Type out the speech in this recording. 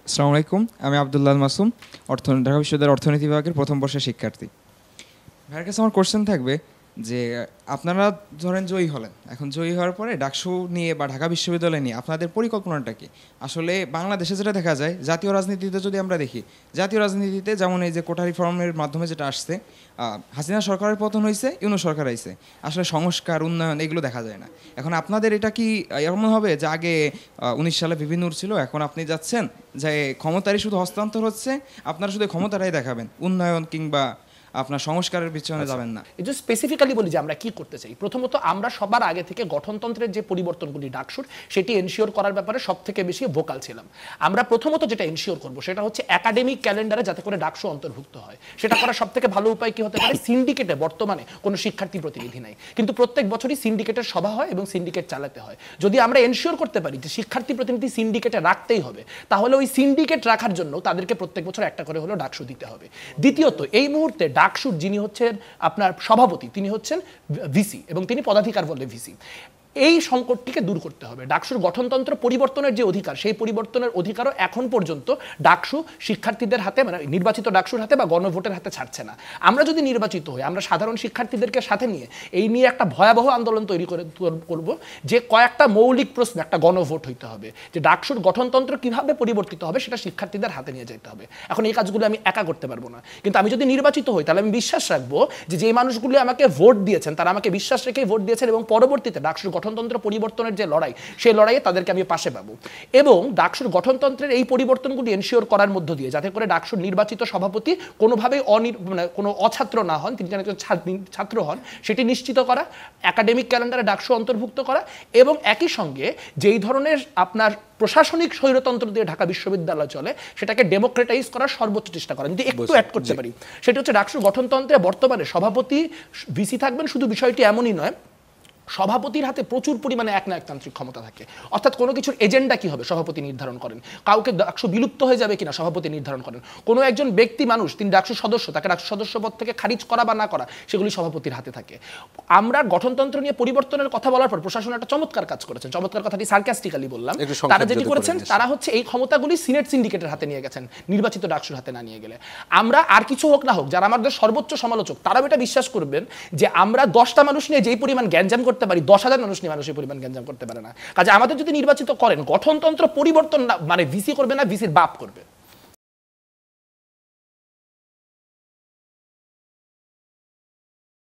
আসসালামু আলাইকুম, আমি আব্দুল্লাহ মাসুম, ঢাকা বিশ্ববিদ্যালয়ের অর্থনীতি বিভাগের প্রথম বর্ষের শিক্ষার্থী। ভাইয়ের কাছে আমার কোশ্চেন থাকবে যে আপনারা ধরেন জয়ী হলেন, এখন জয়ী হওয়ার পরে ডাকসু নিয়ে বা ঢাকা বিশ্ববিদ্যালয় নিয়ে আপনাদের পরিকল্পনাটা কি? আসলে বাংলাদেশে যেটা দেখা যায়, জাতীয় রাজনীতিতে যদি আমরা দেখি, জাতীয় রাজনীতিতে যেমন এই যে কোটা রিফর্মের মাধ্যমে যেটা আসছে, হাসিনা সরকারের পতন হয়েছে, ইউনূস সরকার আইছে, আসলে সংস্কার উন্নয়ন এগুলো দেখা যায় না। এখন আপনাদের এটা কি এমন হবে যে আগে 19 সালে বিভিন্ন ছিল, এখন আপনি যাচ্ছেন যে ক্ষমতারই শুধু হস্তান্তর হচ্ছে, আপনারা শুধু ক্ষমতাটাই দেখাবেন, উন্নয়ন কিংবা আপনার সংস্কারের পিছনে যাবেন না? এই যে স্পেসিফিক্যালি বলি যে আমরা কি করতে চাই, প্রথমত আমরা সবার আগে থেকে গঠনতন্ত্রের যে পরিবর্তনগুলি ডাকসুর সেটি এনশিওর করার ব্যাপারে সব থেকে বেশি ভোকাল ছিলাম। আমরা প্রথমত যেটা এনশিওর করব সেটা হচ্ছে একাডেমিক ক্যালেন্ডারে যাতে করে ডাকসু অন্তর্ভুক্ত হয়। সেটা করার সব থেকে ভালো উপায় কি হতে পারে? সিন্ডিকেটে বর্তমানে কোনো শিক্ষার্থী প্রতিনিধি নাই, কিন্তু প্রত্যেক বছরই সিন্ডিকেটের সভা হয় এবং সিন্ডিকেট চালাতে হয়। যদি আমরা এনশিওর করতে পারি যে শিক্ষার্থী প্রতিনিধি সিন্ডিকেটে রাখতেই হবে, তাহলে ওই সিন্ডিকেট রাখার জন্য তাদেরকে প্রত্যেক বছর একটা করে হলো ডাকসু দিতে হবে। দ্বিতীয়ত, এই মুহূর্তে ডাকসুর যিনি হচ্ছেন আপনার সভাপতি, তিনি হচ্ছেন ভিসি এবং তিনি পদাধিকার বলে ভিসি। এই সংকটটিকে দূর করতে হবে। ডাকসুর গঠনতন্ত্র পরিবর্তনের যে অধিকার, সেই পরিবর্তনের অধিকারও এখন পর্যন্ত ডাকসু শিক্ষার্থীদের হাতে, মানে নির্বাচিত ডাকসুর হাতে বা গণভোটের হাতে ছাড়ছে না। আমরা যদি নির্বাচিত হই, আমরা সাধারণ শিক্ষার্থীদেরকে সাথে নিয়ে এই নিয়ে একটা ভয়াবহ আন্দোলন তৈরি করব যে কয়েকটা মৌলিক প্রশ্ন একটা গণভোট হইতে হবে, যে ডাকসুর গঠনতন্ত্র কিভাবে পরিবর্তিত হবে সেটা শিক্ষার্থীদের হাতে নিয়ে যেতে হবে। এখন এই কাজগুলো আমি একা করতে পারবো না, কিন্তু আমি যদি নির্বাচিত হই তাহলে আমি বিশ্বাস রাখবো যে যে মানুষগুলি আমাকে ভোট দিয়েছেন তারা আমাকে বিশ্বাস রেখেই ভোট দিয়েছেন এবং পরবর্তীতে ডাকসুর গঠনতন্ত্র পরিবর্তনের যে লড়াই, সেই লড়াইয়ে তাদেরকে আমি পাশে পাবো। এবং ডাকসুর গঠনতন্ত্রের এই পরিবর্তনগুলি এনশিওর করার মধ্য দিয়ে যাতে করে ডাকসুর নির্বাচিত সভাপতি কোনোভাবেই মানে কোনো অছাত্র না হন, তিনি যেন একজন ছাত্র হন, সেটি নিশ্চিত করা, একাডেমিক ক্যালেন্ডারে ডাকসু অন্তর্ভুক্ত করা এবং একই সঙ্গে যেই ধরনের আপনার প্রশাসনিক স্বৈরতন্ত্র দিয়ে ঢাকা বিশ্ববিদ্যালয় চলে সেটাকে ডেমোক্রেটাইজ করার সর্বোচ্চ চেষ্টা করেন। যদি একটু অ্যাড করতে পারি, সেটা হচ্ছে ডাকসুর গঠনতন্ত্রে বর্তমানে সভাপতি ভিসি থাকবেন, শুধু বিষয়টি এমনই নয়, সভাপতির হাতে প্রচুর পরিমাণে একনায়কতান্ত্রিক ক্ষমতা থাকে। অর্থাৎ কোনো কিছুর এজেন্ডা কি হবে সভাপতি নির্ধারণ করেন, কাউকে ডাকসু বিলুপ্ত হয়ে যাবে কিনা সভাপতি নির্ধারণ করেন, কোনো একজন ব্যক্তি মানুষ তিনি ডাকসু সদস্য, তাকে ডাকসু সদস্য পদ থেকে খারিজ করা বা না করা সেগুলি সভাপতির হাতে থাকে। আমরা গঠনতন্ত্র নিয়ে পরিবর্তনের কথা বলার পর প্রশাসন একটা চমৎকার কাজ করেছেন, চমৎকার কথাটি সার্কাস্টিক্যালি বললাম, তারা যেটি করেছেন তারা হচ্ছে এই ক্ষমতাগুলি সিনেট সিন্ডিকেটের হাতে নিয়ে গেছেন, নির্বাচিত ডাকসুর হাতে না নিয়ে গেলে। আমরা আর কিছু হোক না হোক, যারা আমাদের সর্বোচ্চ সমালোচক তারাও এটা বিশ্বাস করবেন যে আমরা 10টা মানুষ নিয়ে যেই পরিমাণ গ্যাঞ্জাম করতে পারি, 10,000 মানুষ নিয়ে মানুষের পরিমাণ গ্যাঞ্জাম করতে পারে না। কাজে আমাদের যদি নির্বাচিত করেন, গঠনতন্ত্র পরিবর্তন না মানে ভিসি করবে না, ভিসির বাপ করবে।